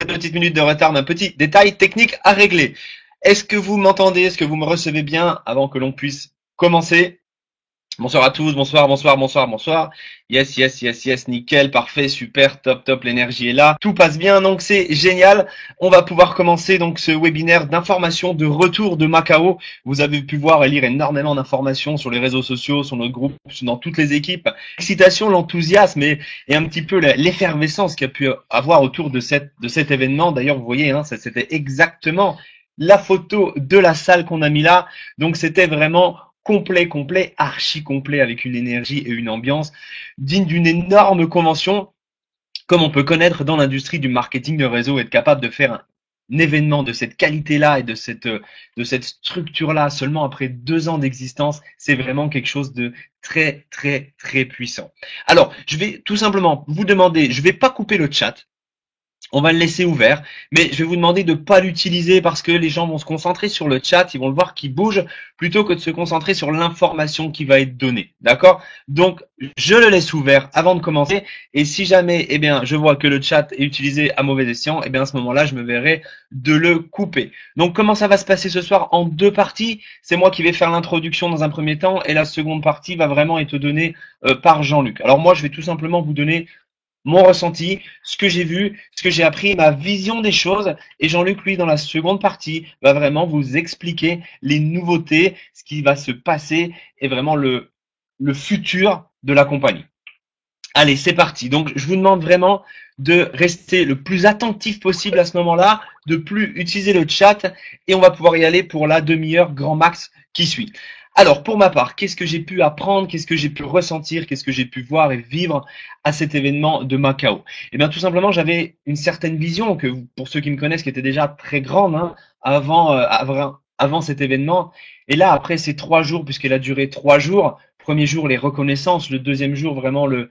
cette petite minute de retard, un petit détail technique à régler. Est-ce que vous m'entendez? Est-ce que vous me recevez bien avant que l'on puisse commencer? Bonsoir à tous, bonsoir, bonsoir, bonsoir, bonsoir. Yes, yes, yes, yes, nickel, parfait, super, top, top, l'énergie est là. Tout passe bien, donc c'est génial. On va pouvoir commencer donc ce webinaire d'information de retour de Macao. Vous avez pu voir et lire énormément d'informations sur les réseaux sociaux, sur notre groupe, dans toutes les équipes. L'excitation, l'enthousiasme et un petit peu l'effervescence qu'il y a pu avoir autour de cet événement. D'ailleurs, vous voyez, hein, c'était exactement la photo de la salle qu'on a mis là. Donc c'était vraiment complet, archi complet, avec une énergie et une ambiance digne d'une énorme convention, comme on peut connaître dans l'industrie du marketing de réseau. Être capable de faire un événement de cette qualité-là et de cette structure-là seulement après 2 ans d'existence, c'est vraiment quelque chose de très, très, très puissant. Alors, je vais tout simplement vous demander, je vais pas couper le chat. On va le laisser ouvert, mais je vais vous demander de ne pas l'utiliser parce que les gens vont se concentrer sur le chat, ils vont le voir qui bouge plutôt que de se concentrer sur l'information qui va être donnée. D'accord? Donc, je le laisse ouvert avant de commencer. Et si jamais, eh bien, je vois que le chat est utilisé à mauvais escient, eh bien, à ce moment-là, je me verrai de le couper. Donc, comment ça va se passer ce soir en 2 parties? C'est moi qui vais faire l'introduction dans un premier temps et la seconde partie va vraiment être donnée par Jean-Luc. Alors moi, je vais tout simplement vous donner mon ressenti, ce que j'ai vu, ce que j'ai appris, ma vision des choses. Et Jean-Luc, lui, dans la seconde partie, va vraiment vous expliquer les nouveautés, ce qui va se passer et vraiment le futur de la compagnie. Allez, c'est parti. Donc, je vous demande vraiment de rester le plus attentif possible à ce moment-là, de plus utiliser le chat et on va pouvoir y aller pour la demi-heure grand max qui suit. Alors, pour ma part, qu'est-ce que j'ai pu apprendre, qu'est-ce que j'ai pu ressentir, qu'est-ce que j'ai pu voir et vivre à cet événement de Macao? Eh bien, tout simplement, j'avais une certaine vision que, pour ceux qui me connaissent, qui était déjà très grande hein, avant cet événement. Et là, après ces 3 jours, puisqu'elle a duré 3 jours, premier jour, les reconnaissances, le deuxième jour, vraiment le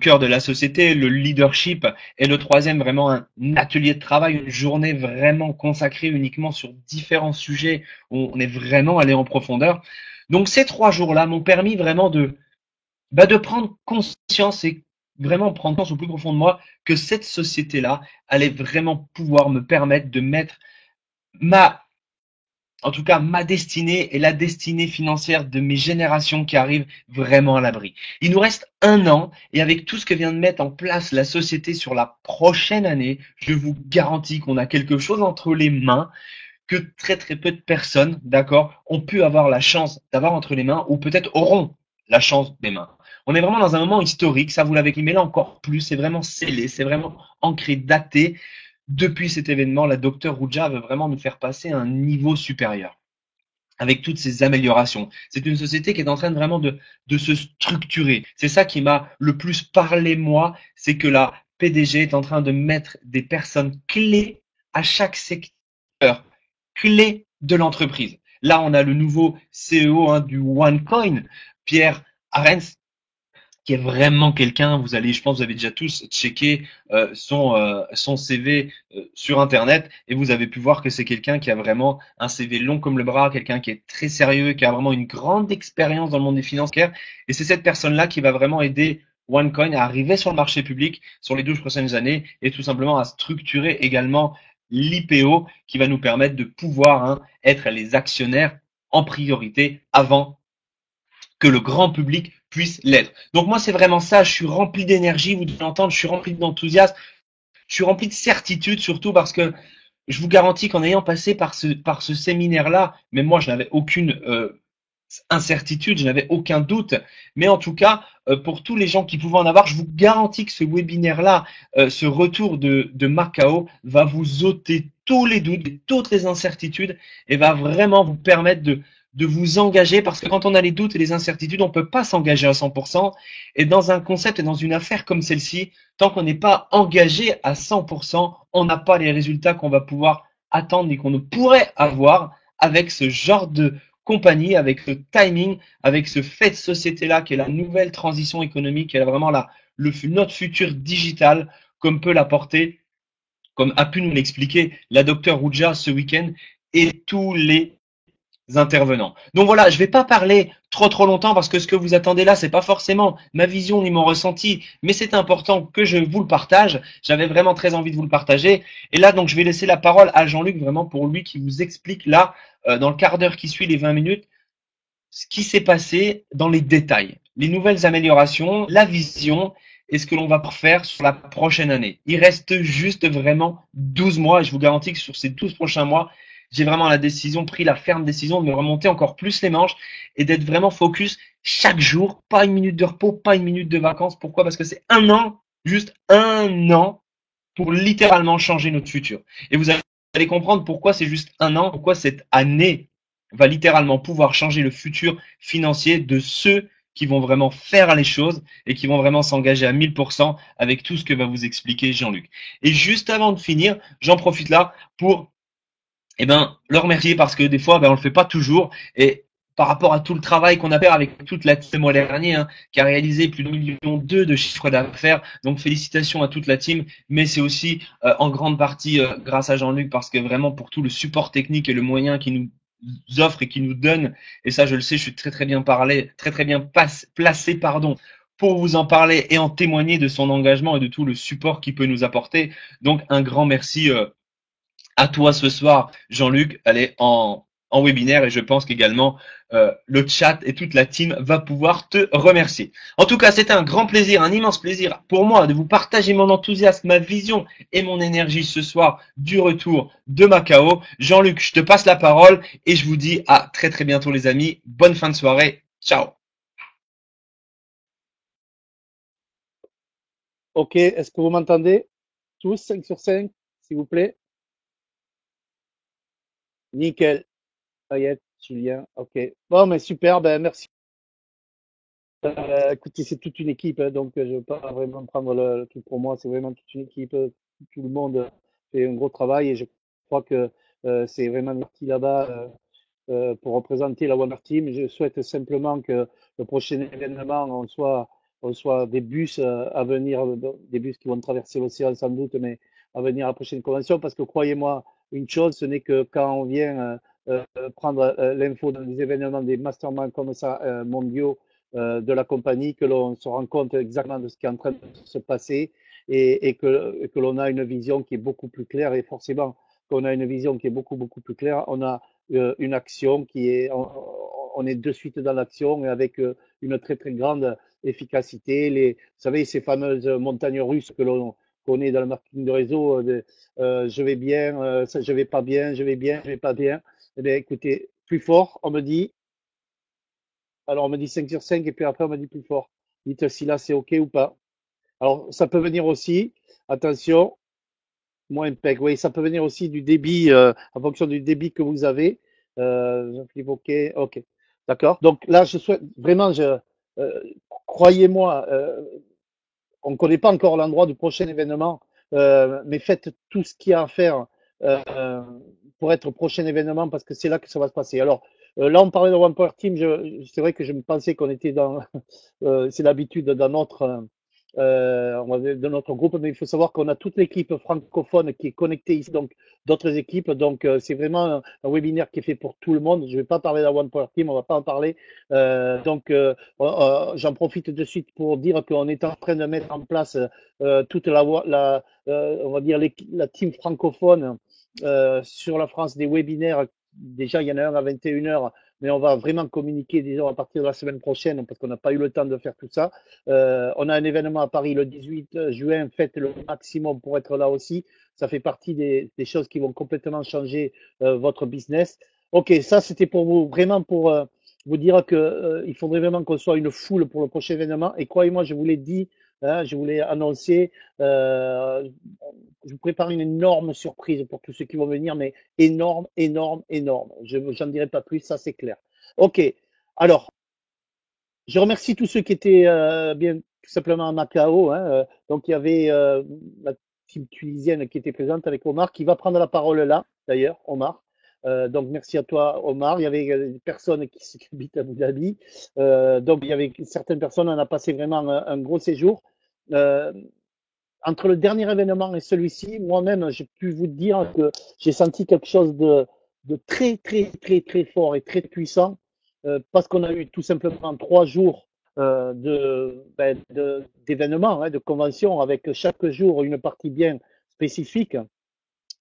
cœur de la société, le leadership, et le troisième, vraiment un atelier de travail, une journée vraiment consacrée uniquement sur différents sujets où on est vraiment allé en profondeur. Donc ces 3 jours-là m'ont permis vraiment de prendre conscience et vraiment prendre conscience au plus profond de moi que cette société-là allait vraiment pouvoir me permettre de mettre en tout cas ma destinée et la destinée financière de mes générations qui arrivent vraiment à l'abri. Il nous reste 1 an et avec tout ce que vient de mettre en place la société sur la prochaine année, je vous garantis qu'on a quelque chose entre les mains que très très peu de personnes, d'accord, ont pu avoir la chance d'avoir entre les mains ou peut-être auront la chance des mains. On est vraiment dans un moment historique, ça vous l'avez dit, mais là encore plus, c'est vraiment scellé, c'est vraiment ancré, daté. Depuis cet événement, la docteure Rouja veut vraiment nous faire passer à un niveau supérieur avec toutes ces améliorations. C'est une société qui est en train de vraiment de se structurer. C'est ça qui m'a le plus parlé, moi, c'est que la PDG est en train de mettre des personnes clés à chaque secteur, clés de l'entreprise. Là, on a le nouveau CEO hein, du OneCoin, Pierre Arens, qui est vraiment quelqu'un, vous allez, je pense, vous avez déjà tous checké son CV sur Internet et vous avez pu voir que c'est quelqu'un qui a vraiment un CV long comme le bras, quelqu'un qui est très sérieux, qui a vraiment une grande expérience dans le monde des finances. Et c'est cette personne-là qui va vraiment aider OneCoin à arriver sur le marché public sur les 12 prochaines années et tout simplement à structurer également l'IPO qui va nous permettre de pouvoir être les actionnaires en priorité avant que le grand public puisse l'être. Donc moi, c'est vraiment ça. Je suis rempli d'énergie, vous devez l'entendre, je suis rempli d'enthousiasme, je suis rempli de certitude surtout parce que je vous garantis qu'en ayant passé par ce séminaire-là, même moi, je n'avais aucune incertitude, je n'avais aucun doute. Mais en tout cas, pour tous les gens qui pouvaient en avoir, je vous garantis que ce webinaire-là, ce retour de Macao va vous ôter tous les doutes, toutes les incertitudes et va vraiment vous permettre de vous engager parce que quand on a les doutes et les incertitudes, on ne peut pas s'engager à 100%. Et dans un concept et dans une affaire comme celle-ci, tant qu'on n'est pas engagé à 100%, on n'a pas les résultats qu'on va pouvoir attendre et qu'on ne pourrait avoir avec ce genre de compagnie, avec ce timing, avec ce fait de société-là qui est la nouvelle transition économique, qui est vraiment notre futur digital, comme peut l'apporter, comme a pu nous l'expliquer la docteure Rouja ce week-end et tous les intervenants. Donc voilà, je vais pas parler trop longtemps parce que ce que vous attendez là, c'est pas forcément ma vision ni mon ressenti, mais c'est important que je vous le partage. J'avais vraiment très envie de vous le partager. Et là, donc, je vais laisser la parole à Jean-Luc vraiment pour lui qui vous explique là, dans le quart d'heure qui suit les 20 minutes, ce qui s'est passé dans les détails, les nouvelles améliorations, la vision et ce que l'on va faire sur la prochaine année. Il reste juste vraiment 12 mois et je vous garantis que sur ces 12 prochains mois, j'ai vraiment pris la ferme décision de me remonter encore plus les manches et d'être vraiment focus chaque jour, pas une minute de repos, pas une minute de vacances. Pourquoi? Parce que c'est un an, juste un an pour littéralement changer notre futur. Et vous allez comprendre pourquoi c'est juste un an, pourquoi cette année va littéralement pouvoir changer le futur financier de ceux qui vont vraiment faire les choses et qui vont vraiment s'engager à 1000% avec tout ce que va vous expliquer Jean-Luc. Et juste avant de finir, j'en profite là pour le remercier parce que des fois, on le fait pas toujours. Et par rapport à tout le travail qu'on a fait avec toute la team le mois dernier, qui a réalisé plus de 1,2 million de chiffre d'affaires. Donc félicitations à toute la team, mais c'est aussi en grande partie grâce à Jean-Luc parce que vraiment pour tout le support technique et le moyen qu'il nous offre et qu'il nous donne, et ça je le sais, je suis très bien placé, pardon, pour vous en parler et en témoigner de son engagement et de tout le support qu'il peut nous apporter. Donc un grand merci à toi ce soir, Jean-Luc. Elle est en webinaire et je pense qu'également le chat et toute la team va pouvoir te remercier. En tout cas, c'était un grand plaisir, un immense plaisir pour moi de vous partager mon enthousiasme, ma vision et mon énergie ce soir du retour de Macao. Jean-Luc, je te passe la parole et je vous dis à très bientôt les amis. Bonne fin de soirée. Ciao. Ok, est-ce que vous m'entendez? Tous 5 sur 5, s'il vous plaît. Nickel. Ayette, Julien, ok. Bon, mais super, ben merci. Écoutez, c'est toute une équipe, hein, donc je ne veux pas vraiment prendre le truc pour moi, c'est vraiment toute une équipe. Tout le monde fait un gros travail et je crois que c'est vraiment parti là-bas pour représenter la Wonder Team. Je souhaite simplement que le prochain événement, on soit des bus à venir, des bus qui vont traverser l'océan sans doute, mais à venir à la prochaine convention, parce que croyez-moi, une chose, ce n'est que quand on vient prendre l'info dans des événements, des masterminds comme ça, mondiaux, de la compagnie, que l'on se rend compte exactement de ce qui est en train de se passer et que l'on a une vision qui est beaucoup plus claire. Et forcément, qu'on a une vision qui est beaucoup plus claire, on a une action on est de suite dans l'action et avec une très grande efficacité. Vous savez, ces fameuses montagnes russes que l'on connaît dans le marketing de réseau, je vais bien, je vais pas bien, je vais bien, je vais pas bien. Eh bien, écoutez, plus fort, on me dit, alors on me dit 5 sur 5 et puis après on me dit plus fort. Dites si là c'est OK ou pas. Alors ça peut venir aussi, attention, moins impec, oui, ça peut venir aussi du débit, en fonction du débit que vous avez. Jean-Philippe, OK, OK. D'accord. Donc là, je souhaite vraiment, euh, croyez-moi, on ne connaît pas encore l'endroit du prochain événement, mais faites tout ce qu'il y a à faire euh, pour être au prochain événement parce que c'est là que ça va se passer. Alors là, on parlait de One Power Team. C'est vrai que je me pensais qu'on était dans, c'est l'habitude dans notre de notre groupe, mais il faut savoir qu'on a toute l'équipe francophone qui est connectée ici, donc d'autres équipes. Donc c'est vraiment un webinaire qui est fait pour tout le monde. Je ne vais pas parler de la One Power Team, on va pas en parler. J'en profite de suite pour dire qu'on est en train de mettre en place toute on va dire la team francophone sur la France des webinaires. Déjà, il y en a un à 21h, mais on va vraiment communiquer, disons, à partir de la semaine prochaine, parce qu'on n'a pas eu le temps de faire tout ça. On a un événement à Paris le 18 juin. Faites le maximum pour être là aussi. Ça fait partie des choses qui vont complètement changer votre business. Ok, ça c'était pour vous, vraiment pour vous dire que il faudrait vraiment qu'on soit une foule pour le prochain événement. Et croyez-moi, je vous l'ai dit, hein, je vous l'ai annoncé. Je vous prépare une énorme surprise pour tous ceux qui vont venir, mais énorme, énorme, énorme. J'en dirai pas plus, ça c'est clair. Ok, alors je remercie tous ceux qui étaient bien tout simplement à Macao, hein. Donc il y avait la team tunisienne qui était présente avec Omar, qui va prendre la parole là, d'ailleurs, Omar. Donc merci à toi, Omar. Il y avait des personnes qui habitent à Abu Dhabi. Donc il y avait certaines personnes, on a passé vraiment un gros séjour. Euh, Entre le dernier événement et celui-ci, moi-même, j'ai pu vous dire que j'ai senti quelque chose de très, très, très, très fort et très puissant parce qu'on a eu tout simplement 3 jours d'événements, hein, de conventions avec chaque jour une partie bien spécifique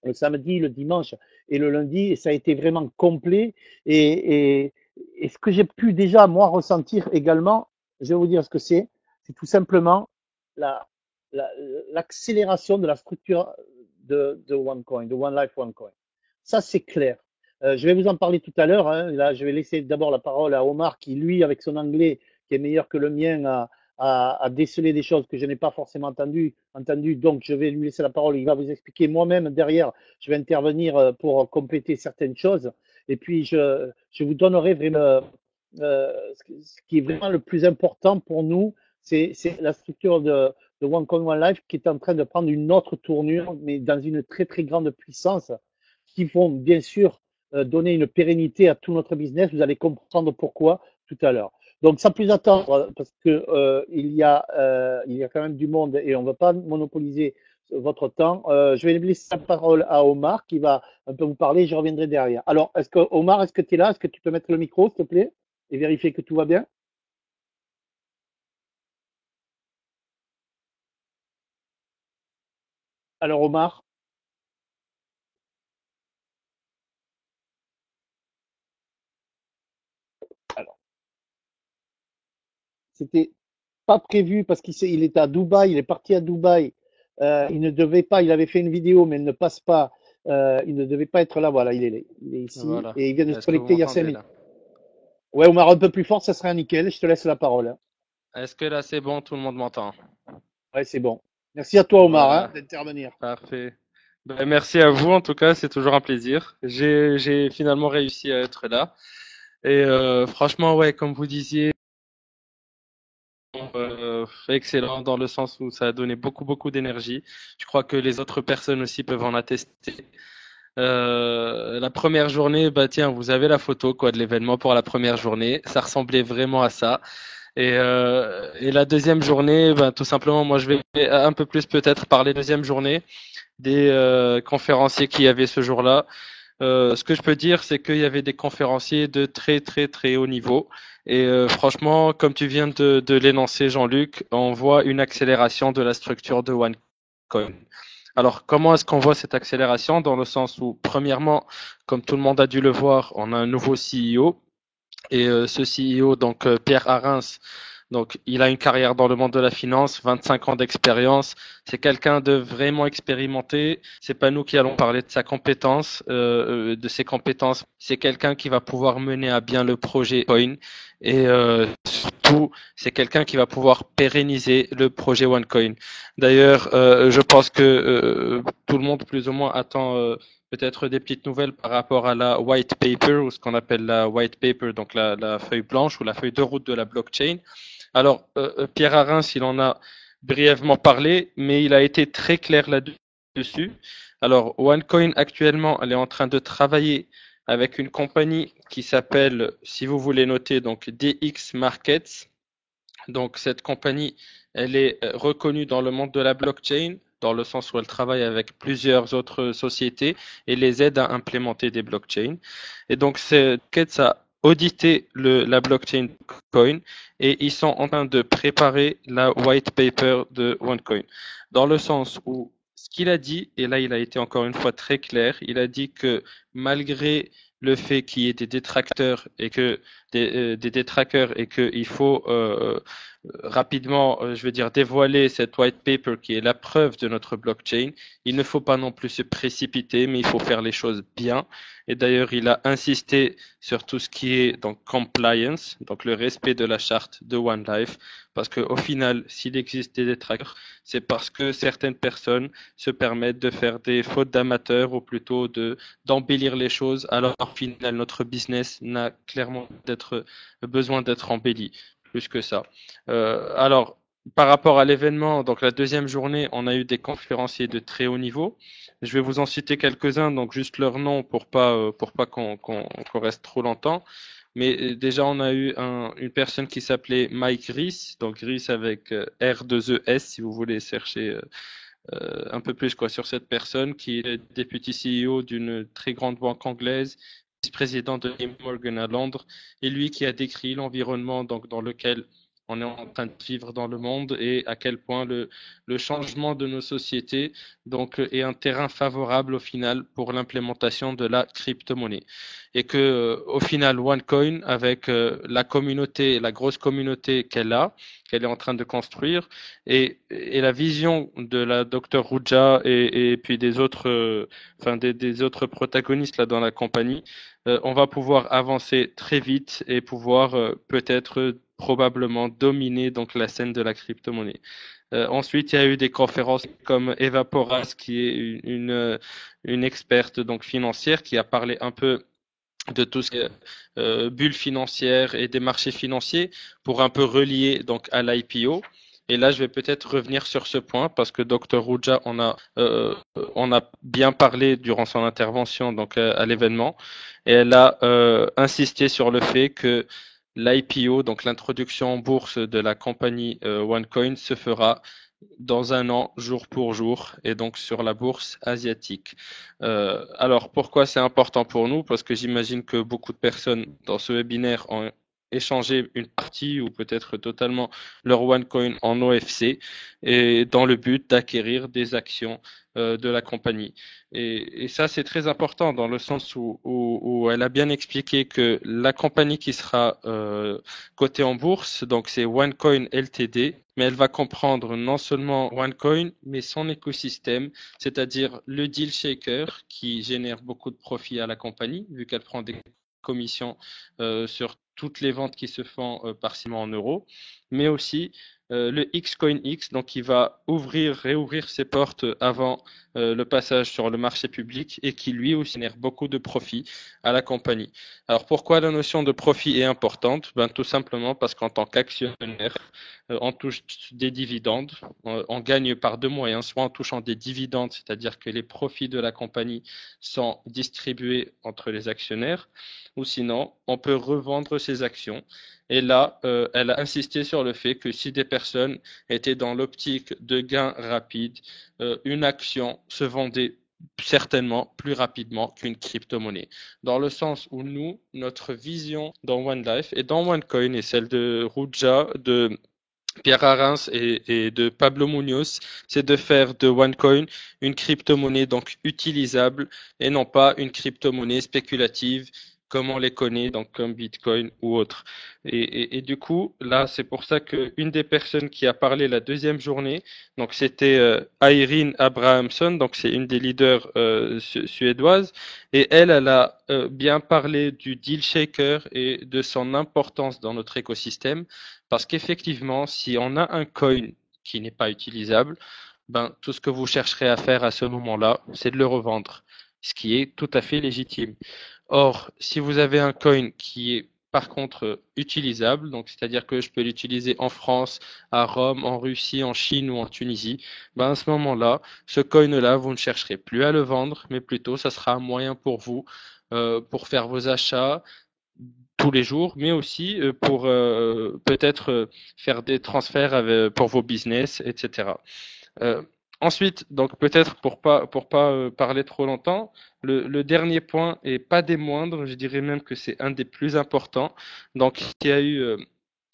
le samedi, le dimanche et le lundi, et ça a été vraiment complet. Et, et, et ce que j'ai pu déjà, moi, ressentir également, je vais vous dire ce que c'est tout simplement la, la, l'accélération de la structure de OneCoin, de One Life OneCoin. Ça, c'est clair. Je vais vous en parler tout à l'heure. Hein. Là, je vais laisser d'abord la parole à Omar, qui, lui, avec son anglais, qui est meilleur que le mien, a décelé des choses que je n'ai pas forcément entendu. Donc, je vais lui laisser la parole. Il va vous expliquer moi-même derrière. Je vais intervenir pour compléter certaines choses. Et puis, je vous donnerai vraiment ce qui est vraiment le plus important pour nous, c'est la structure de OneCoin One Life qui est en train de prendre une autre tournure, mais dans une très très grande puissance, qui vont bien sûr donner une pérennité à tout notre business. Vous allez comprendre pourquoi tout à l'heure. Donc, sans plus attendre, parce que il y a quand même du monde et on ne va pas monopoliser votre temps, je vais laisser la parole à Omar qui va un peu vous parler. Je reviendrai derrière. Alors, Omar, est-ce que tu es là? Est-ce que tu peux mettre le micro, s'il te plaît, et vérifier que tout va bien? Alors, Omar, alors, c'était pas prévu parce il était à Dubaï, il est parti à Dubaï. Il ne devait pas, il avait fait une vidéo, mais elle ne passe pas. Il ne devait pas être là. Voilà, il est ici Voilà. et il vient de se Est-ce que vous connecter il y a cinq m'entendez minutes. là? Ouais, Omar, un peu plus fort, ça serait nickel. Je te laisse la parole. Hein. Est-ce que là c'est bon, tout le monde m'entend? Ouais, c'est bon. Merci à toi, Omar, hein, Voilà, d'intervenir. parfait. Ben, merci à vous en tout cas, c'est toujours un plaisir. J'ai finalement réussi à être là. Et franchement, ouais, comme vous disiez, excellent dans le sens où ça a donné beaucoup d'énergie. Je crois que les autres personnes aussi peuvent en attester. La première journée, bah tiens, vous avez la photo quoi de l'événement pour la première journée. Ça ressemblait vraiment à ça. Et la deuxième journée, ben, tout simplement, moi je vais un peu plus peut-être parler deuxième journée des conférenciers qu'il y avait ce jour-là. Ce que je peux dire, c'est qu'il y avait des conférenciers de très haut niveau. Et franchement, comme tu viens de l'énoncer, Jean-Luc, on voit une accélération de la structure de OneCoin. Alors, comment est-ce qu'on voit cette accélération? Dans le sens où, premièrement, comme tout le monde a dû le voir, on a un nouveau CEO. Et ce CEO, donc Pierre Arins, donc il a une carrière dans le monde de la finance, 25 ans d'expérience. C'est quelqu'un de vraiment expérimenté. C'est pas nous qui allons parler de sa compétence, de ses compétences. C'est quelqu'un qui va pouvoir mener à bien le projet Coin. Et surtout, c'est quelqu'un qui va pouvoir pérenniser le projet OneCoin. D'ailleurs, je pense que tout le monde plus ou moins attend peut-être des petites nouvelles par rapport à la white paper ou ce qu'on appelle la white paper, donc la feuille blanche ou la feuille de route de la blockchain. Alors, Pierre Arins, il en a brièvement parlé, mais il a été très clair là-dessus. Alors, OneCoin actuellement, elle est en train de travailler avec une compagnie qui s'appelle, si vous voulez noter, donc DX Markets. Donc cette compagnie, elle est reconnue dans le monde de la blockchain, dans le sens où elle travaille avec plusieurs autres sociétés et les aide à implémenter des blockchains. Et donc cette quête a audité la blockchain Coin et ils sont en train de préparer la white paper de OneCoin. Dans le sens où ce qu'il a dit, et là il a été encore une fois très clair, il a dit que malgré le fait qu'il y ait des détracteurs et que des détraqueurs et qu'il faut rapidement, je veux dire, dévoiler cette white paper qui est la preuve de notre blockchain. Il ne faut pas non plus se précipiter, mais il faut faire les choses bien. Et d'ailleurs, il a insisté sur tout ce qui est donc compliance, donc le respect de la charte de One Life, parce qu'au final, s'il existe des détraqueurs, c'est parce que certaines personnes se permettent de faire des fautes d'amateurs ou plutôt de d'embellir les choses, alors au final, notre business n'a clairement d'être besoin d'être embelli plus que ça. Alors, par rapport à l'événement, donc la deuxième journée, on a eu des conférenciers de très haut niveau. Je vais vous en citer quelques-uns, donc juste leur nom pour pas qu'on reste trop longtemps. Mais déjà, on a eu une personne qui s'appelait Mike Rees, donc Rees avec R2ES, si vous voulez chercher un peu plus quoi sur cette personne qui est député CEO d'une très grande banque anglaise, vice-président de JP Morgan à Londres, et lui qui a décrit l'environnement donc dans lequel on est en train de vivre dans le monde et à quel point le changement de nos sociétés donc est un terrain favorable au final pour l'implémentation de la crypto-monnaie et que au final OneCoin avec la communauté, la grosse communauté qu'elle est en train de construire et la vision de la Dr Ruja et puis des autres des autres protagonistes là dans la compagnie, on va pouvoir avancer très vite et pouvoir peut-être probablement dominer donc la scène de la crypto-monnaie. Ensuite, il y a eu des conférences comme Eva Porras, qui est une experte donc financière, qui a parlé un peu de tout ce qui est bulles financières et des marchés financiers pour un peu relier donc à l'IPO. Et là, je vais peut-être revenir sur ce point parce que Dr Ruja on a bien parlé durant son intervention donc à l'événement et elle a insisté sur le fait que l'IPO, donc l'introduction en bourse de la compagnie OneCoin, se fera dans un an, jour pour jour, et donc sur la bourse asiatique. Alors, pourquoi c'est important pour nous? Parce que j'imagine que beaucoup de personnes dans ce webinaire ont échangé une partie ou peut-être totalement leur OneCoin en OFC et dans le but d'acquérir des actions de la compagnie. Et ça, c'est très important dans le sens où elle a bien expliqué que la compagnie qui sera cotée en bourse, donc c'est OneCoin Ltd, mais elle va comprendre non seulement OneCoin, mais son écosystème, c'est-à-dire le deal shaker qui génère beaucoup de profit à la compagnie, vu qu'elle prend des commissions sur toutes les ventes qui se font par ciment en euros, mais aussi le Xcoinx, donc qui va réouvrir ses portes avant le passage sur le marché public et qui lui aussi génère beaucoup de profit à la compagnie. Alors pourquoi la notion de profit est importante? Ben, tout simplement parce qu'en tant qu'actionnaire, on touche des dividendes, on gagne par deux moyens, soit en touchant des dividendes, c'est-à-dire que les profits de la compagnie sont distribués entre les actionnaires, ou sinon on peut revendre ses actions. Et là, elle a insisté sur le fait que si des personnes étaient dans l'optique de gains rapides, une action se vendait certainement plus rapidement qu'une crypto-monnaie. Dans le sens où nous, notre vision dans One Life et dans OneCoin et celle de Ruja, de Pierre Arens et de Pablo Munoz, c'est de faire de OneCoin une crypto-monnaie donc utilisable et non pas une crypto-monnaie spéculative comme on les connaît, donc comme Bitcoin ou autre. Et du coup, là, c'est pour ça qu'une des personnes qui a parlé la deuxième journée, donc c'était Irene Abrahamsson, donc c'est une des leaders suédoises, et elle a bien parlé du deal shaker et de son importance dans notre écosystème, parce qu'effectivement, si on a un coin qui n'est pas utilisable, ben, tout ce que vous chercherez à faire à ce moment-là, c'est de le revendre, ce qui est tout à fait légitime. Or, si vous avez un coin qui est par contre utilisable, donc c'est-à-dire que je peux l'utiliser en France, à Rome, en Russie, en Chine ou en Tunisie, ben à ce moment-là, ce coin-là, vous ne chercherez plus à le vendre, mais plutôt ça sera un moyen pour vous pour faire vos achats tous les jours, mais aussi pour peut-être faire des transferts pour vos business, etc. Euh, Ensuite, donc peut-être pour pas parler trop longtemps, le dernier point et pas des moindres, je dirais même que c'est un des plus importants. Donc il y a eu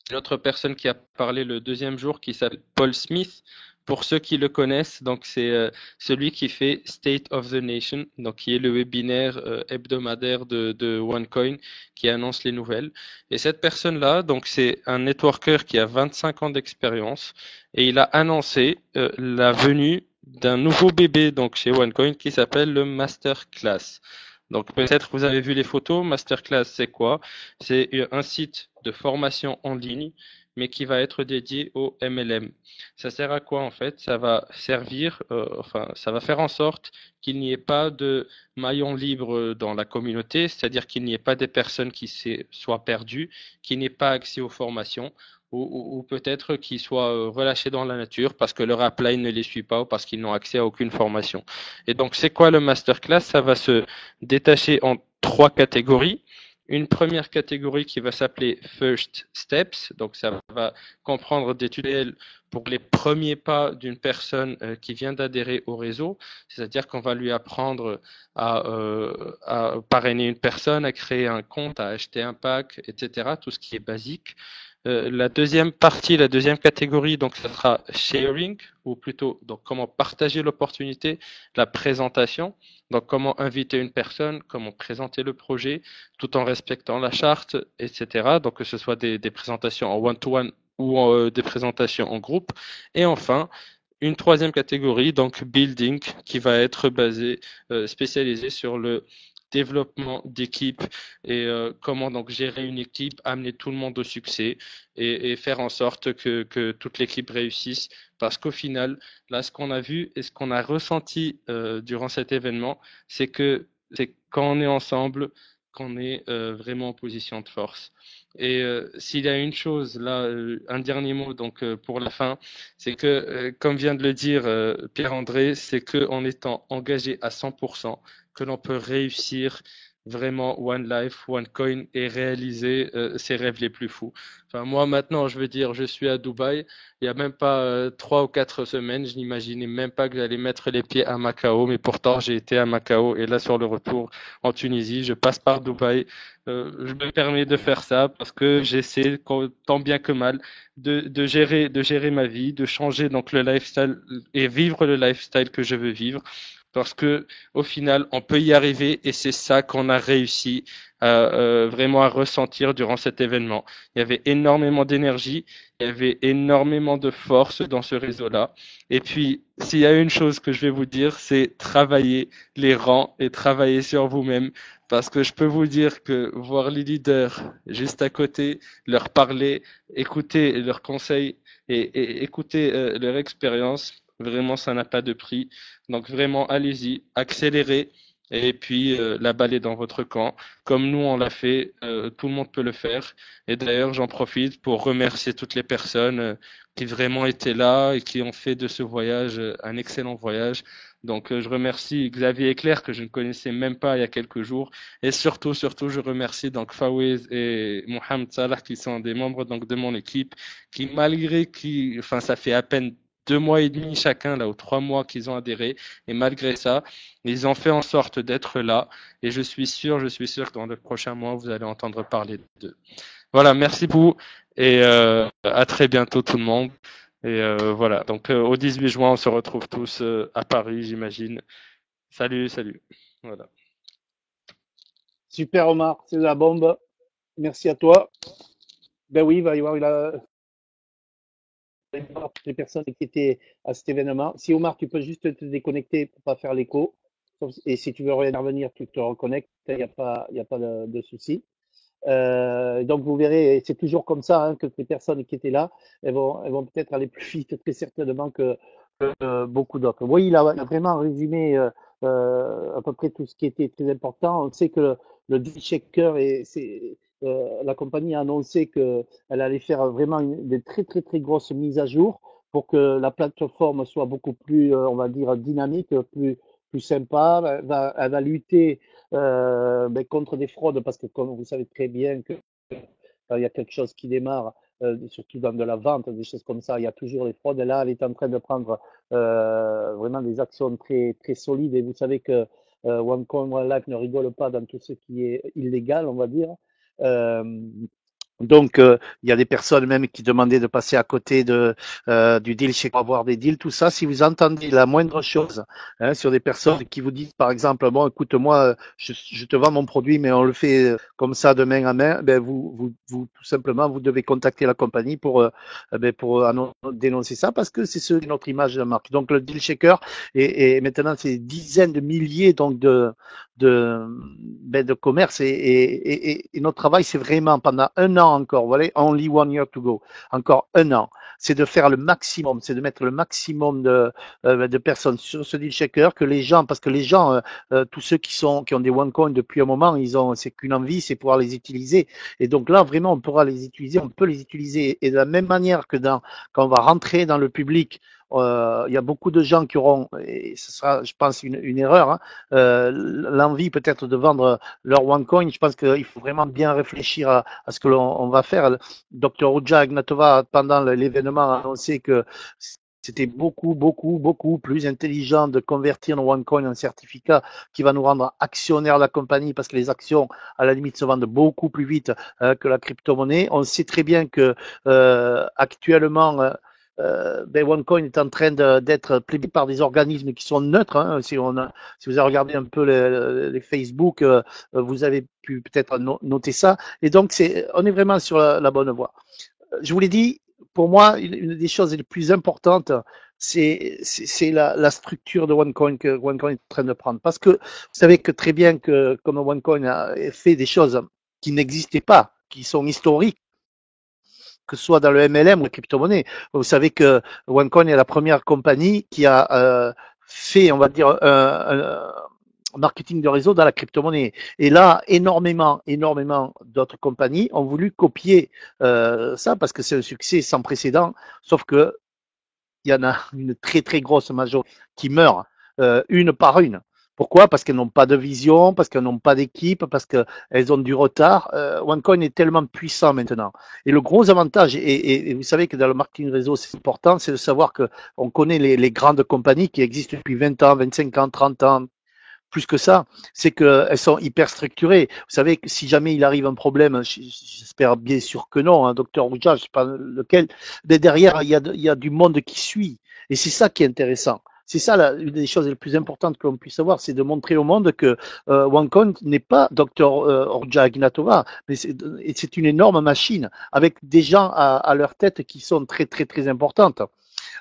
une autre personne qui a parlé le deuxième jour qui s'appelle Paul Smith. Pour ceux qui le connaissent, donc c'est celui qui fait State of the Nation, donc qui est le webinaire hebdomadaire de OneCoin qui annonce les nouvelles. Et cette personne-là, donc c'est un networker qui a 25 ans d'expérience et il a annoncé la venue d'un nouveau bébé donc chez OneCoin qui s'appelle le Masterclass. Donc peut-être vous avez vu les photos. Masterclass, c'est quoi? C'est un site de formation en ligne, mais qui va être dédié au MLM. Ça sert à quoi en fait? Ça va servir, ça va faire en sorte qu'il n'y ait pas de maillon libre dans la communauté, c'est-à-dire qu'il n'y ait pas des personnes qui soient perdues, qui n'aient pas accès aux formations. Ou peut-être qu'ils soient relâchés dans la nature parce que leur apply ne les suit pas ou parce qu'ils n'ont accès à aucune formation. Et donc, c'est quoi le masterclass? Ça va se détacher en trois catégories. une première catégorie qui va s'appeler First Steps, donc ça va comprendre des tutoriels pour les premiers pas d'une personne qui vient d'adhérer au réseau, c'est-à-dire qu'on va lui apprendre à parrainer une personne, à créer un compte, à acheter un pack, etc., tout ce qui est basique. La deuxième partie, la deuxième catégorie, donc ça sera sharing, ou plutôt donc comment partager l'opportunité, la présentation, donc comment inviter une personne, comment présenter le projet, tout en respectant la charte, etc. Donc que ce soit des présentations en one-to-one ou des présentations en groupe. Et enfin, une troisième catégorie, donc building, qui va être basée, spécialisée sur le développement d'équipe et comment donc gérer une équipe, amener tout le monde au succès et faire en sorte que toute l'équipe réussisse. Parce qu'au final, là, ce qu'on a vu et ce qu'on a ressenti durant cet événement, c'est quand on est ensemble, qu'on est vraiment en position de force. Et s'il y a une chose, là, un dernier mot donc pour la fin, c'est que, comme vient de le dire Pierre-André, c'est qu'en étant engagé à 100%, que l'on peut réussir vraiment One Life, One Coin et réaliser ses rêves les plus fous. Enfin, moi maintenant, je veux dire, je suis à Dubaï. Il n'y a même pas 3 ou 4 semaines, je n'imaginais même pas que j'allais mettre les pieds à Macao, mais pourtant j'ai été à Macao et là sur le retour en Tunisie, je passe par Dubaï. Je me permets de faire ça parce que j'essaie tant bien que mal de gérer ma vie, de changer donc le lifestyle et vivre le lifestyle que je veux vivre. Parce que au final, on peut y arriver et c'est ça qu'on a réussi vraiment à ressentir durant cet événement. Il y avait énormément d'énergie, il y avait énormément de force dans ce réseau-là. Et puis, s'il y a une chose que je vais vous dire, c'est travailler les rangs et travailler sur vous-même. Parce que je peux vous dire que voir les leaders juste à côté, leur parler, écouter leurs conseils et écouter leur expérience, vraiment, ça n'a pas de prix. Donc vraiment, allez-y, accélérez et puis la balle est dans votre camp. Comme nous, on l'a fait, tout le monde peut le faire. Et d'ailleurs, j'en profite pour remercier toutes les personnes qui vraiment étaient là et qui ont fait de ce voyage un excellent voyage. Donc je remercie Xavier Eclair que je ne connaissais même pas il y a quelques jours. Et surtout, je remercie donc Fawez et Mohamed Salah qui sont des membres donc de mon équipe qui enfin ça fait à peine 2 mois et demi chacun, là, ou 3 mois qu'ils ont adhéré. Et malgré ça, ils ont fait en sorte d'être là. Et je suis sûr que dans les prochains mois, vous allez entendre parler d'eux. Voilà, merci beaucoup. Et à très bientôt tout le monde. Et voilà, donc au 18 juin, on se retrouve tous à Paris, j'imagine. Salut, salut. Voilà. Super Omar, c'est la bombe. Merci à toi. Ben oui, il va y avoir les personnes qui étaient à cet événement. Si Omar, tu peux juste te déconnecter pour pas faire l'écho. Et si tu veux revenir, tu te reconnectes. Il y a pas de souci. Donc vous verrez, c'est toujours comme ça hein, que les personnes qui étaient là, elles vont peut-être aller plus vite très certainement que beaucoup d'autres. Oui, il a vraiment résumé à peu près tout ce qui était très important. On sait que le deal shaker la compagnie a annoncé qu'elle allait faire vraiment des très très très grosses mises à jour pour que la plateforme soit beaucoup plus, on va dire, dynamique, plus sympa. Elle va lutter contre des fraudes parce que comme vous savez très bien que quand il y a quelque chose qui démarre, surtout dans de la vente, des choses comme ça, il y a toujours des fraudes. Et là, elle est en train de prendre vraiment des actions très très solides. Et vous savez que OneCoin One Life ne rigole pas dans tout ce qui est illégal, on va dire. Euh, donc, il y a des personnes même qui demandaient de passer à côté du deal chez pour avoir des deals, tout ça. Si vous entendez la moindre chose hein, sur des personnes qui vous disent, par exemple, bon, écoute-moi, je te vends mon produit, mais on le fait comme ça de main à main, ben vous tout simplement, vous devez contacter la compagnie pour dénoncer ça parce que c'est notre image de marque. Donc, le deal shaker et maintenant, c'est dizaines de milliers donc de commerce et notre travail, c'est vraiment pendant un an encore, voilà, only 1 year to go, encore un an, c'est de faire le maximum, c'est de mettre le maximum de personnes sur ce deal shaker que les gens, parce que les gens, tous ceux qui ont des OneCoin depuis un moment, c'est qu'une envie, c'est pouvoir les utiliser. Et donc là, vraiment, on pourra les utiliser, on peut les utiliser. Et de la même manière que quand on va rentrer dans le public, il y a beaucoup de gens qui auront, et ce sera, je pense, une erreur, hein, l'envie peut-être de vendre leur OneCoin. Je pense qu'il faut vraiment bien réfléchir à ce que l'on va faire. Dr. Ruja Ignatova, pendant l'événement, a annoncé que c'était beaucoup plus intelligent de convertir nos OneCoin en certificat qui va nous rendre actionnaires de la compagnie parce que les actions, à la limite, se vendent beaucoup plus vite que la crypto-monnaie. On sait très bien que actuellement, OneCoin est en train d'être plébiscité par des organismes qui sont neutres. Hein. Si vous avez regardé un peu les Facebook, vous avez pu peut-être noter ça. Et donc, on est vraiment sur la bonne voie. Je vous l'ai dit, pour moi, une des choses les plus importantes, c'est la structure de OneCoin que OneCoin est en train de prendre. Parce que vous savez que très bien que comme OneCoin a fait des choses qui n'existaient pas, qui sont historiques, que ce soit dans le MLM ou la crypto-monnaie. Vous savez que OneCoin est la première compagnie qui a fait, on va dire, un marketing de réseau dans la crypto-monnaie. Et là, énormément d'autres compagnies ont voulu copier ça parce que c'est un succès sans précédent, sauf que il y en a une très grosse majorité qui meurt une par une. Pourquoi? Parce qu'elles n'ont pas de vision, parce qu'elles n'ont pas d'équipe, parce qu'elles ont du retard. OneCoin est tellement puissant maintenant. Et le gros avantage, et vous savez que dans le marketing réseau, c'est important, c'est de savoir que on connaît les grandes compagnies qui existent depuis 20 ans, 25 ans, 30 ans, plus que ça, c'est qu'elles sont hyper structurées. Vous savez que si jamais il arrive un problème, j'espère bien sûr que non, hein, docteur Rouja, je sais pas lequel, mais derrière, il y a du monde qui suit. Et c'est ça qui est intéressant. C'est ça une des choses les plus importantes que l'on puisse savoir, c'est de montrer au monde que OneCoin n'est pas docteur Orja Ignatova, mais c'est une énorme machine avec des gens à leur tête qui sont très importantes.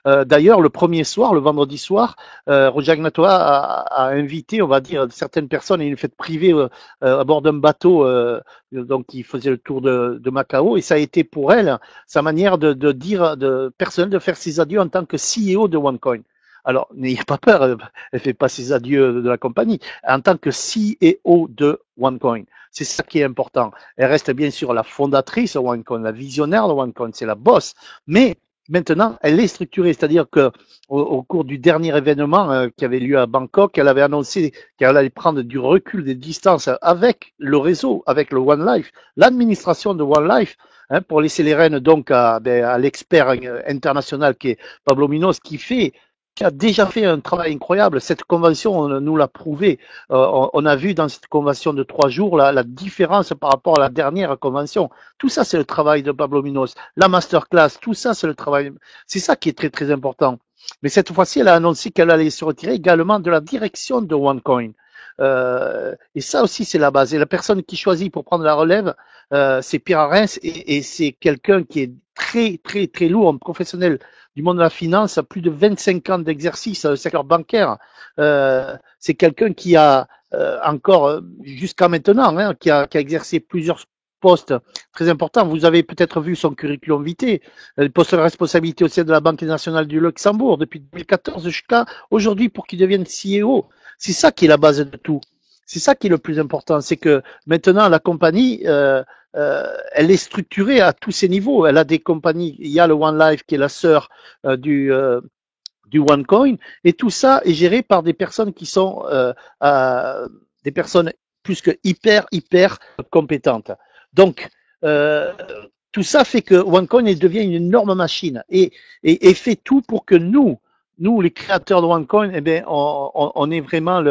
D'ailleurs, le premier soir, le vendredi soir, Roger Ignatova a invité, on va dire, certaines personnes à une fête privée à bord d'un bateau, donc qui faisait le tour de Macao, et ça a été pour elle sa manière de dire, personnelle, de faire ses adieux en tant que CEO de OneCoin. Alors, n'ayez pas peur, elle fait pas ses adieux de la compagnie, en tant que CEO de OneCoin. C'est ça qui est important. Elle reste bien sûr la fondatrice de OneCoin, la visionnaire de OneCoin, c'est la boss, mais maintenant, elle est structurée, c'est-à-dire que au cours du dernier événement qui avait lieu à Bangkok, elle avait annoncé qu'elle allait prendre du recul, des distances avec le réseau, avec le One Life, l'administration de One Life, hein, pour laisser les rênes donc à l'expert international qui est Pablo Minos, qui a déjà fait un travail incroyable. Cette convention, on nous l'a prouvé. On a vu dans cette convention de 3 jours la différence par rapport à la dernière convention. Tout ça, c'est le travail de Pablo Minos. La masterclass, tout ça, c'est le travail. C'est ça qui est très important. Mais cette fois-ci, elle a annoncé qu'elle allait se retirer également de la direction de OneCoin. Et ça aussi, c'est la base. Et la personne qui choisit pour prendre la relève, c'est Pierre Arens, et c'est quelqu'un qui est très lourd, un professionnel du monde de la finance, plus de 25 ans d'exercice dans le secteur bancaire. C'est quelqu'un qui a encore, jusqu'à maintenant, hein, qui a exercé plusieurs postes très importants. Vous avez peut-être vu son curriculum vitae, le poste de responsabilité au sein de la Banque nationale du Luxembourg depuis 2014 jusqu'à aujourd'hui pour qu'il devienne CEO. C'est ça qui est la base de tout. C'est ça qui est le plus important, c'est que maintenant la compagnie, elle est structurée à tous ces niveaux. Elle a des compagnies, il y a le One Life qui est la sœur du OneCoin, et tout ça est géré par des personnes qui sont des personnes plus que hyper compétentes. Donc, tout ça fait que OneCoin devient une énorme machine et fait tout pour que nous les créateurs de OneCoin, eh bien, on ait vraiment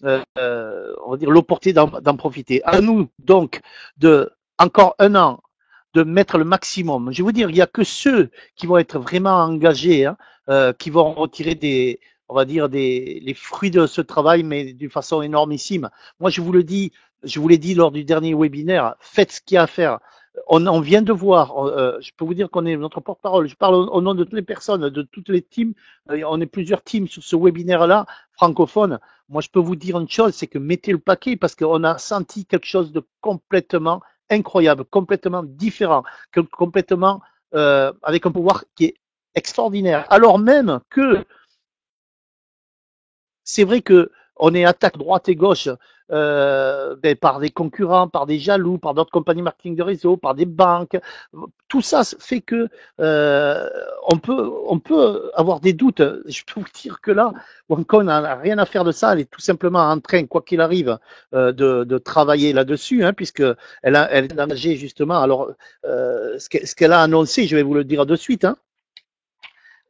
on va dire l'opportunité d'en profiter. À nous donc de encore un an de mettre le maximum. Je vais vous dire, il n'y a que ceux qui vont être vraiment engagés, hein, qui vont retirer on va dire les fruits de ce travail, mais d'une façon énormissime. Moi, je vous l'ai dit lors du dernier webinaire, faites ce qu'il y a à faire. On vient de voir, je peux vous dire qu'on est notre porte-parole, je parle au nom de toutes les personnes, de toutes les teams, on est plusieurs teams sur ce webinaire-là, francophone. Moi, je peux vous dire une chose, c'est que mettez le paquet parce qu'on a senti quelque chose de complètement incroyable, complètement différent, complètement avec un pouvoir qui est extraordinaire. Alors même que c'est vrai que on est attaque droite et gauche par des concurrents, par des jaloux, par d'autres compagnies marketing de réseau, par des banques. Tout ça fait que on peut avoir des doutes. Je peux vous dire que là, OneCoin n'a rien à faire de ça. Elle est tout simplement en train, quoi qu'il arrive, de travailler là-dessus, hein, puisque elle est engagée justement. Alors, ce qu'elle a annoncé, je vais vous le dire de suite. Hein,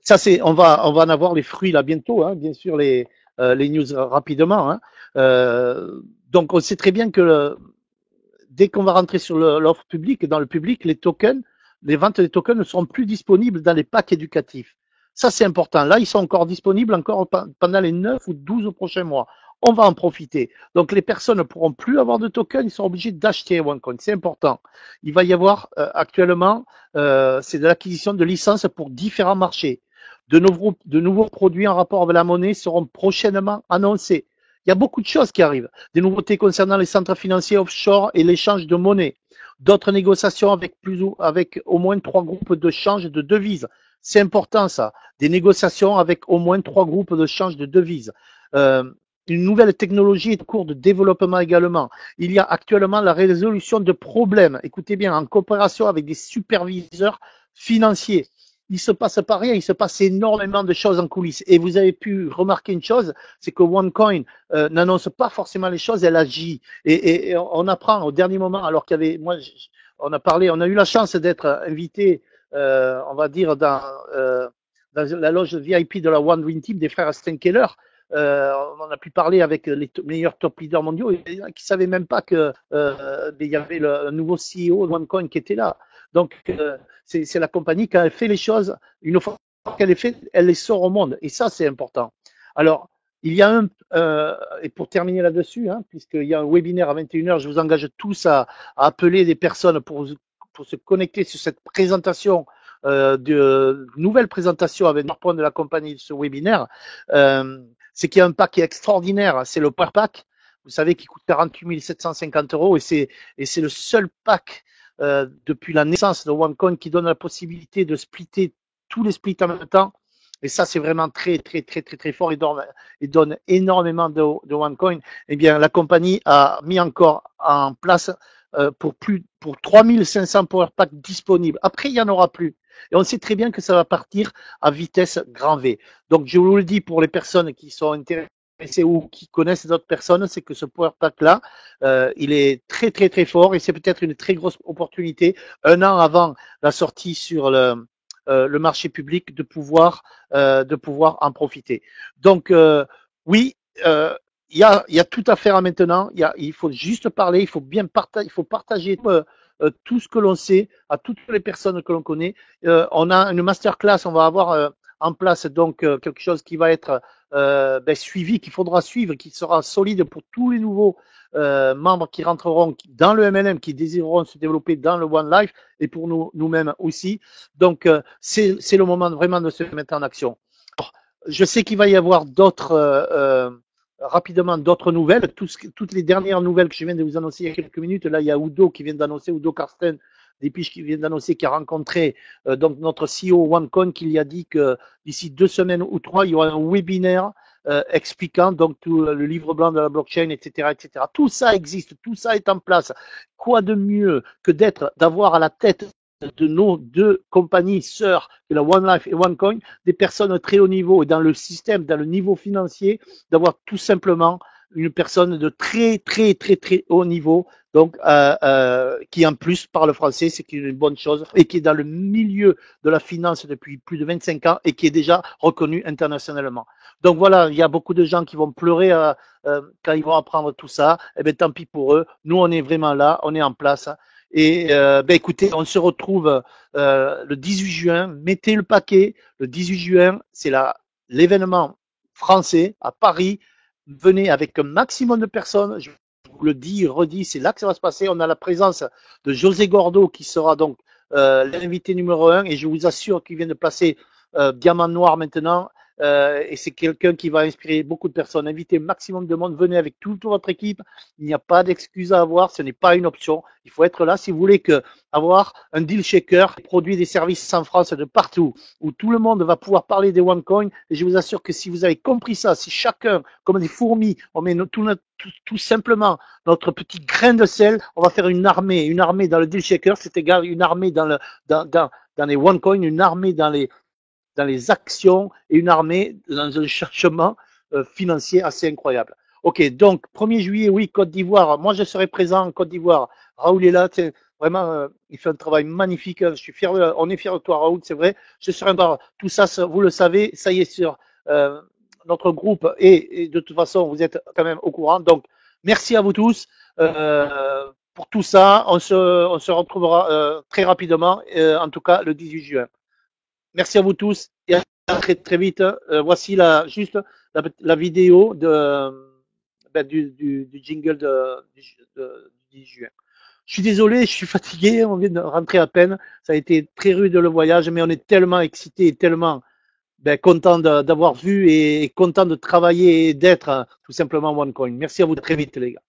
ça, on va en avoir les fruits là bientôt. Hein, bien sûr, les news rapidement. Hein. Donc, on sait très bien que dès qu'on va rentrer sur l'offre publique, dans le public, les ventes des tokens ne seront plus disponibles dans les packs éducatifs. Ça, c'est important. Là, ils sont encore disponibles encore pendant les 9 ou 12 prochains mois. On va en profiter. Donc, les personnes ne pourront plus avoir de tokens, ils sont obligés d'acheter OneCoin. C'est important. Il va y avoir actuellement, c'est de l'acquisition de licences pour différents marchés. De nouveaux produits en rapport avec la monnaie seront prochainement annoncés. Il y a beaucoup de choses qui arrivent. Des nouveautés concernant les centres financiers offshore et l'échange de monnaie. D'autres négociations avec au moins 3 groupes de change de devises. C'est important ça. Des négociations avec au moins 3 groupes de change de devises. Une nouvelle technologie est en cours de développement également. Il y a actuellement la résolution de problèmes, écoutez bien, en coopération avec des superviseurs financiers. Il se passe pas rien, il se passe énormément de choses en coulisses. Et vous avez pu remarquer une chose, c'est que OneCoin n'annonce pas forcément les choses, elle agit. Et on apprend au dernier moment, alors qu'il y avait, on a eu la chance d'être invité, on va dire, dans la loge VIP de la One Dream Team des frères Stenkeller. On a pu parler avec les meilleurs top leaders mondiaux et qui savaient même pas que il y avait le nouveau CEO de OneCoin qui était là. Donc c'est la compagnie quand elle fait les choses, une fois qu'elle les fait, elle les sort au monde et ça c'est important. Alors il y a et pour terminer là-dessus, hein, puisqu'il y a un webinaire à 21h, je vous engage tous à appeler des personnes pour se connecter sur cette présentation de nouvelle présentation avec le point de la compagnie de ce webinaire. C'est qu'il y a un pack qui est extraordinaire, c'est le Power Pack, vous savez, qui coûte 48 750 € et c'est le seul pack depuis la naissance de OneCoin qui donne la possibilité de splitter tous les splits en même temps. Et ça, c'est vraiment très, très, très, très, très fort. Il donne énormément de OneCoin. Eh bien, la compagnie a mis encore en place pour 3500 Power Pack disponibles. Après, il n'y en aura plus. Et on sait très bien que ça va partir à vitesse grand V. Donc, je vous le dis pour les personnes qui sont intéressées ou qui connaissent d'autres personnes, c'est que ce Power Pack-là, il est très, très, très fort et c'est peut-être une très grosse opportunité, un an avant la sortie sur le marché public, de pouvoir en profiter. Donc, oui, il y a tout à faire maintenant. Il faut juste parler, il faut bien partager, il faut partager tout ce que l'on sait à toutes les personnes que l'on connaît. On a une masterclass, on va avoir en place donc quelque chose qui va être suivi, qu'il faudra suivre, qui sera solide pour tous les nouveaux membres qui rentreront dans le MLM, qui désireront se développer dans le One Life et pour nous-mêmes aussi. Donc c'est le moment vraiment de se mettre en action. Alors, je sais qu'il va y avoir rapidement d'autres nouvelles, toutes les dernières nouvelles que je viens de vous annoncer il y a quelques minutes. Là, il y a Udo qui vient d'annoncer, Udo Karsten, des piches qui vient d'annoncer, qui a rencontré donc notre CEO OneCoin, qui lui a dit que d'ici 2 semaines ou 3, il y aura un webinaire expliquant donc tout le livre blanc de la blockchain, etc., etc. Tout ça existe, tout ça est en place. Quoi de mieux que d'avoir à la tête de nos 2 compagnies sœurs, de la One Life et OneCoin, des personnes très haut niveau et dans le système, dans le niveau financier, d'avoir tout simplement une personne de très, très, très, très haut niveau, donc qui en plus parle français, c'est une bonne chose, et qui est dans le milieu de la finance depuis plus de 25 ans et qui est déjà reconnu internationalement. Donc voilà, il y a beaucoup de gens qui vont pleurer quand ils vont apprendre tout ça. Eh bien, tant pis pour eux. Nous, on est vraiment là, on est en place. Et écoutez, on se retrouve le 18 juin. Mettez le paquet. Le 18 juin, c'est l'événement français à Paris. Venez avec un maximum de personnes. Je vous le dis, redis, c'est là que ça va se passer. On a la présence de José Gordo qui sera donc l'invité numéro 1 et je vous assure qu'il vient de placer Diamant Noir maintenant. et c'est quelqu'un qui va inspirer beaucoup de personnes. Invitez le maximum de monde, venez avec toute votre équipe. Il n'y a pas d'excuse à avoir, ce n'est pas une option. Il faut être là si vous voulez avoir un deal shaker qui produit des services en France de partout, où tout le monde va pouvoir parler des OneCoin. Et je vous assure que si vous avez compris ça, si chacun, comme des fourmis, on met tout simplement notre petit grain de sel, on va faire une armée dans le deal shaker, c'est égal une armée dans les OneCoin, une armée dans les actions et une armée dans un cherchement financier assez incroyable. Ok, donc 1er juillet, oui, Côte d'Ivoire. Moi, je serai présent en Côte d'Ivoire. Raoul est là, vraiment, il fait un travail magnifique. Je suis fier, on est fier de toi, Raoul, c'est vrai. Je serai encore tout ça, vous le savez, ça y est sur notre groupe et de toute façon, vous êtes quand même au courant. Donc, merci à vous tous pour tout ça. On se retrouvera très rapidement, en tout cas le 18 juin. Merci à vous tous et à très très vite. Voici juste la vidéo du jingle du 10 juin. Je suis désolé, je suis fatigué, on vient de rentrer à peine. Ça a été très rude le voyage, mais on est tellement excités et tellement content d'avoir vu et content de travailler et d'être tout simplement OneCoin. Merci à vous très vite les gars.